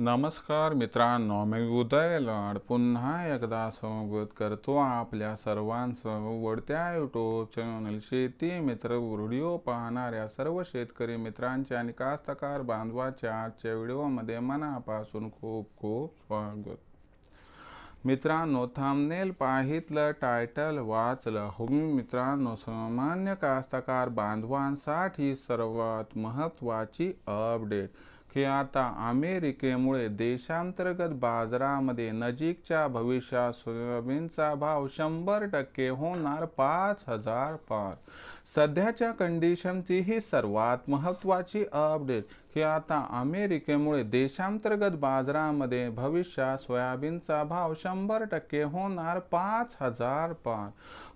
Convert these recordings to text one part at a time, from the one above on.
नमस्कार मित्रांनो, मी उदय लाड पुन्हा एकदा स्वागत करतो आपल्या सर्वांचं वडत्या यूट्यूब चॅनल शेती मित्र व्हिडिओ पाहणाऱ्या सर्व शेतकरी मित्रांचे आणि कास्तकार बांधवाच्या आजच्या व्हिडिओमध्ये मनापासून खूप खूप स्वागत। मित्रांनो, थंबनेल पाहितलं, टायटल वाचलं, हो मित्रांनो, सामान्य कास्तकार बांधवांसाठी सर्वात महत्त्वाची अपडेट की आता अमेरिकेमुळे देशांतर्गत बाजारामध्ये नजीकच्या भविष्यात सोयाबीनचा भाव 100% होणार 5,000 पार। सध्याच्या कंडिशनची ही सर्वात महत्त्वाची अपडेट की आता अमेरिकेमुळे देशांतर्गत बाजारामध्ये भविष्यात सोयाबीनचा भाव 100% होणार 5,000 पार।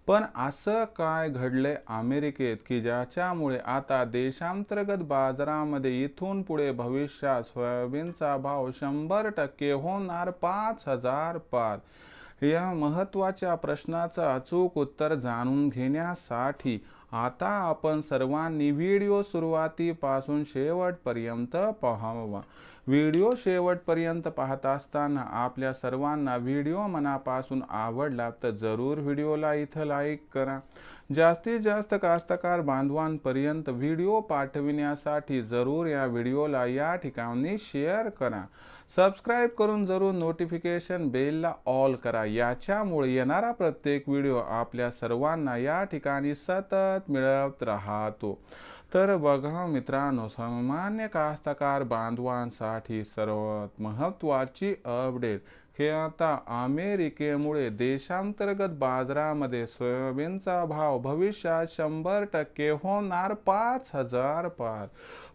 पण असं काय घडले अमेरिकेत की ज्याच्यामुळे आता देशांतर्गत बाजारामध्ये इथून पुढे भविष्यात सोयाबीनचा भाव 100% होणार 5,000 पार? या महत्त्वाच्या प्रश्नाचं अचूक उत्तर जाणून घेण्यासाठी आता आपण सर्वांनी व्हिडिओ सुरुवातीपासून शेवटपर्यंत पाहावा। व्हिडिओ शेवटपर्यंत पाहत असताना आपल्या सर्वांना व्हिडिओ मनापासून आवडला तर जरूर व्हिडिओला इथं लाईक करा। जास्तीत जास्त कास्तकार बांधवांपर्यंत व्हिडिओ पाठविण्यासाठी जरूर या व्हिडिओला या ठिकाणी शेअर करा। सबस्क्राइब करून जरूर नोटिफिकेशन बेलला ऑल करा, याच्यामुळे येणारा प्रत्येक व्हिडिओ आपल्या सर्वांना या ठिकाणी सतत मिळत राहतो। तर बघा मित्रांनो, सामान्य कास्तकार बांधवांसाठी सर्वात महत्त्वाची अपडेट हे आता अमेरिकेमुळे देशांतर्गत बाजारामध्ये सोयाबीनचा भाव भविष्यात 100% होणार 5,000 पार।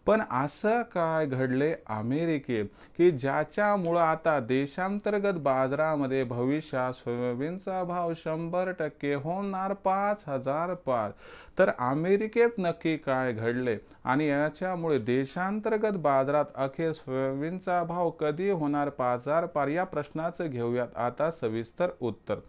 पण असं काय घडले अमेरिकेत की ज्याच्यामुळे आता देशांतर्गत बाजारामध्ये भविष्यात सोयाबीनचा भाव 100% होणार 5,000 पार? तर अमेरिकेत नक्की काय घडले आणि याच्यामुळे देशांतर्गत बाजारात अखेर सोयाबीनचा भाव कधी होणार 5,000 पार, या प्रश्नाचं घेऊयात आता सविस्तर उत्तर।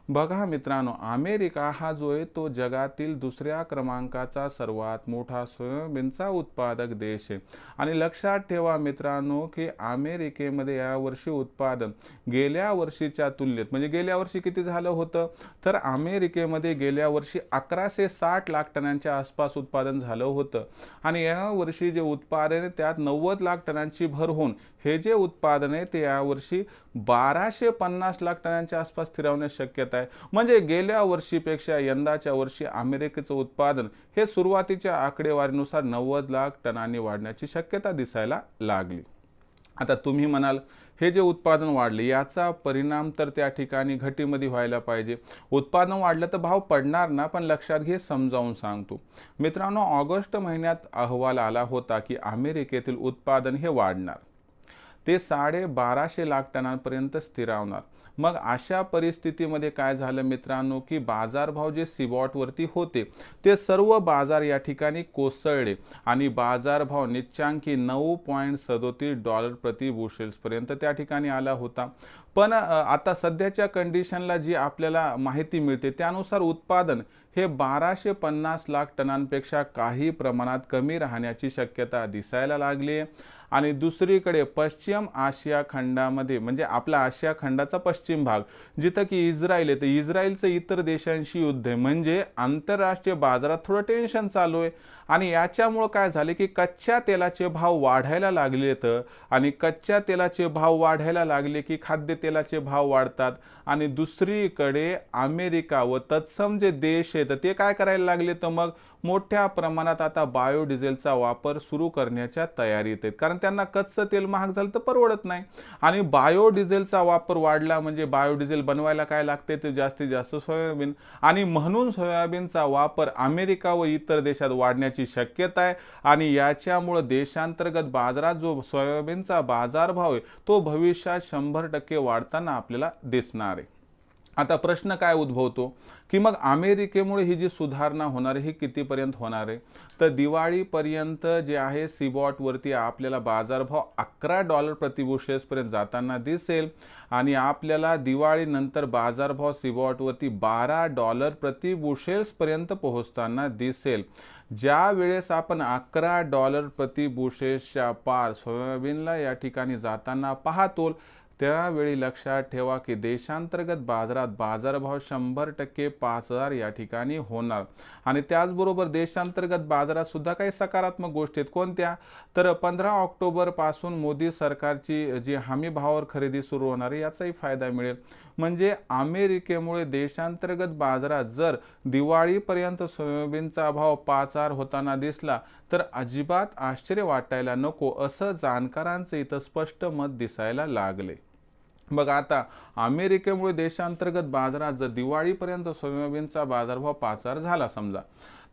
बघा मित्रांनो, अमेरिका हा जो आहे तो जगातील दुसऱ्या क्रमांकाचा सर्वात मोठा सोयाबीनचा उत्पादक देश आहे। आणि लक्षात ठेवा मित्रांनो की अमेरिकेमध्ये यावर्षी उत्पादन गेल्या वर्षीच्या तुलनेत, म्हणजे गेल्या वर्षी किती झालं होतं, तर अमेरिकेमध्ये गेल्या वर्षी 1160 लाख टनांच्या आसपास उत्पादन झालं होतं। आणि या वर्षी जे उत्पादन आहे त्यात 90 लाख टनांची भर होऊन हे जे उत्पादन आहे ते यावर्षी 1250 लाख टनांच्या आसपास स्थिरावण्याची शक्यता आहे। म्हणजे गेल्या वर्षीपेक्षा यंदाच्या वर्षी अमेरिकेचं उत्पादन हे सुरुवातीच्या आकडेवारीनुसार 90 लाख टनांनी वाढण्याची शक्यता दिसायला लागली। आता तुम्ही म्हणाल, हे जे उत्पादन वाढले याचा परिणाम तर त्या ठिकाणी घटीमध्ये व्हायला पाहिजे, उत्पादन वाढलं तर भाव पडणार ना? पण लक्षात घे, समजावून सांगतो मित्रांनो। ऑगस्ट महिन्यात अहवाल आला होता की अमेरिकेतील उत्पादन हे वाढणार, ते 1250 लाख टनांपर्यंत स्थिरावणार। मग अशा परिस्थितीमध्ये काय झालं मित्रांनो की बाजारभाव जे सीबॉटवरती होते ते सर्व बाजार या ठिकाणी कोसळले आणि बाजारभाव निच्चांकी $9.37 प्रति बुशेल्सपर्यंत त्या ठिकाणी आला होता। पण आता सध्याच्या कंडिशनला जी आपल्याला माहिती मिळते त्यानुसार उत्पादन हे 1250 लाख टनांपेक्षा काही प्रमाणात कमी राहण्याची शक्यता दिसायला लागली आहे। आणि दुसरीकडे पश्चिम आशिया खंडामध्ये, म्हणजे आपला आशिया खंडाचा पश्चिम भाग जिथं की इस्रायल आहे, तर इस्रायलचं इतर देशांशी युद्ध आहे, म्हणजे आंतरराष्ट्रीय बाजारात थोडं टेन्शन चालू आहे। आणि याच्यामुळे काय झाले की कच्च्या तेलाचे भाव वाढायला लागलेत आणि कच्च्या तेलाचे भाव वाढायला लागले की खाद्यतेलाचे भाव वाढतात। आणि दुसरीकडे अमेरिका व तत्सम जे देश आहेत ते काय करायला लागले, तर मग मोठ्या प्रमाणात आता बायोडिझेलचा वापर सुरू करण्याच्या तयारीत आहेत, कारण त्यांना कच्चं तेल महाग झालं तर परवडत नाही। आणि बायोडिझेलचा वापर वाढला म्हणजे बायोडिझेल बनवायला काय लागते, ते जास्तीत जास्त सोयाबीन, आणि म्हणून सोयाबीनचा वापर अमेरिका व इतर देशात वाढण्याची शक्यता आहे। आणि याच्यामुळे देशांतर्गत बाजारात जो सोयाबीनचा बाजारभाव आहे तो भविष्यात 100% वाढताना आपल्याला दिसणार आहे। आता प्रश्न काय उद्भवतो की मग अमेरिकेमुळे ही जी सुधारणा होणार आहे ही कितीपर्यंत होणार आहे? तर दिवाळीपर्यंत जे आहे सीबॉटवरती आपल्याला बाजारभाव $11 प्रति बुशेल्सपर्यंत जाताना दिसेल आणि आपल्याला दिवाळीनंतर बाजारभाव सीबॉटवरती $12 प्रति बुशेल्सपर्यंत पोहोचताना दिसेल। ज्या वेळेस आपण $11 प्रति बुशेसच्या पार सोयाबीनला या ठिकाणी जाताना पाहतो, त्यावेळी लक्षात ठेवा की देशांतर्गत बाजारात बाजारभाव 100% 5,000 या ठिकाणी होणार। आणि त्याचबरोबर देशांतर्गत बाजारात सुद्धा काही सकारात्मक गोष्टी आहेत। कोणत्या? तर 15 ऑक्टोबर पासून मोदी सरकारची जी हमी भावावर खरेदी सुरू होणार आहे याचाही फायदा मिळेल। म्हणजे अमेरिकेमुळे देशांतर्गत बाजारात जर दिवाळीपर्यंत सोयाबीनचा भाव 5,000 होताना दिसला तर अजिबात आश्चर्य वाटायला नको, असं जाणकारांचं इथं स्पष्ट मत दिसायला लागले। बघ आता अमेरिकेमुळे देशांतर्गत बाजारात जर दिवाळीपर्यंत सोयाबीनचा बाजारभाव 5,000 झाला समजा,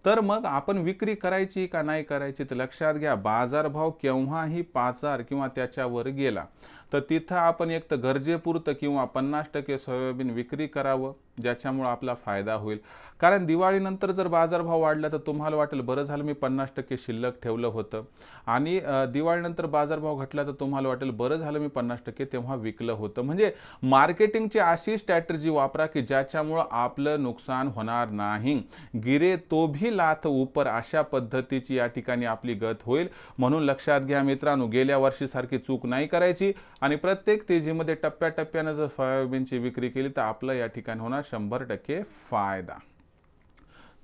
तर मग आपण विक्री करायची का नाही करायची? तर लक्षात घ्या, बाजारभाव केव्हाही 5,000 किंवा त्याच्यावर गेला तर तिथं आपण एक तर गरजेपुरतं किंवा 50% सोयाबीन विक्री करावं, ज्याच्यामुळे आपला फायदा होईल। कारण दिवाळीनंतर जर बाजारभाव वाढला तर तुम्हाला वाटेल बरं झालं मी 50% शिल्लक ठेवलं होतं, आणि दिवाळीनंतर बाजारभाव घटला तर तुम्हाला वाटेल बरं झालं मी 50% तेव्हा विकलं होतं। म्हणजे मार्केटिंगची अशी स्ट्रॅटेजी वापरा की ज्याच्यामुळे आपलं नुकसान होणार नाही। गिरे तो भी लाथ ऊपर, अशा पद्धतीची या ठिकाणी आपली गत होईल। म्हणून लक्षात घ्या मित्रांनो, गेल्या वर्षीसारखी चूक नाही करायची आणि प्रत्येक तेजीमध्ये टप्प्याटप्प्याने जर सोयाबीनची विक्री केली तर आपलं या ठिकाणी होणार 100% फायदा।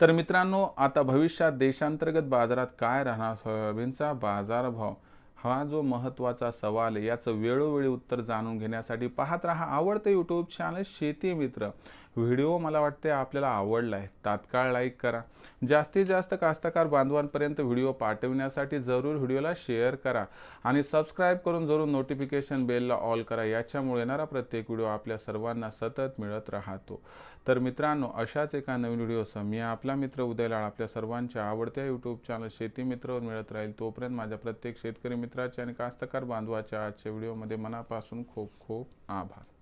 तर मित्रांनो, आता भविष्यात देशांतर्गत बाजारात काय राहणार सोयाबीनचा बाजारभाव, हा जो महत्त्वाचा सवाल आहे याचं वेळोवेळी उत्तर जाणून घेण्यासाठी पाहत राहा आवडते यूट्यूब चॅनल शेती मित्र। व्हिडिओ मला वाटते आपल्याला आवडला आहे, तात्काळ लाईक करा। जास्तीत जास्त कास्तकार बांधवांपर्यंत व्हिडिओ पाठविण्यासाठी जरूर व्हिडिओला शेअर करा आणि सबस्क्राईब करून जरूर नोटिफिकेशन बेलला ऑल करा। याच्यामुळे येणारा प्रत्येक व्हिडिओ आपल्या सर्वांना सतत मिळत राहतो। तर मित्रांनो, अशाच एका नवीन व्हिडिओसह मी आपला मित्र उदय लाड आपल्या सर्वांच्या आवडत्या यूट्यूब चॅनल शेती मित्रवर मिळत राहील। तोपर्यंत माझ्या प्रत्येक शेतकरी मित्राचे आणि कास्तकार बांधवाच्या आजच्या व्हिडिओमध्ये मनापासून खूप खूप आभार।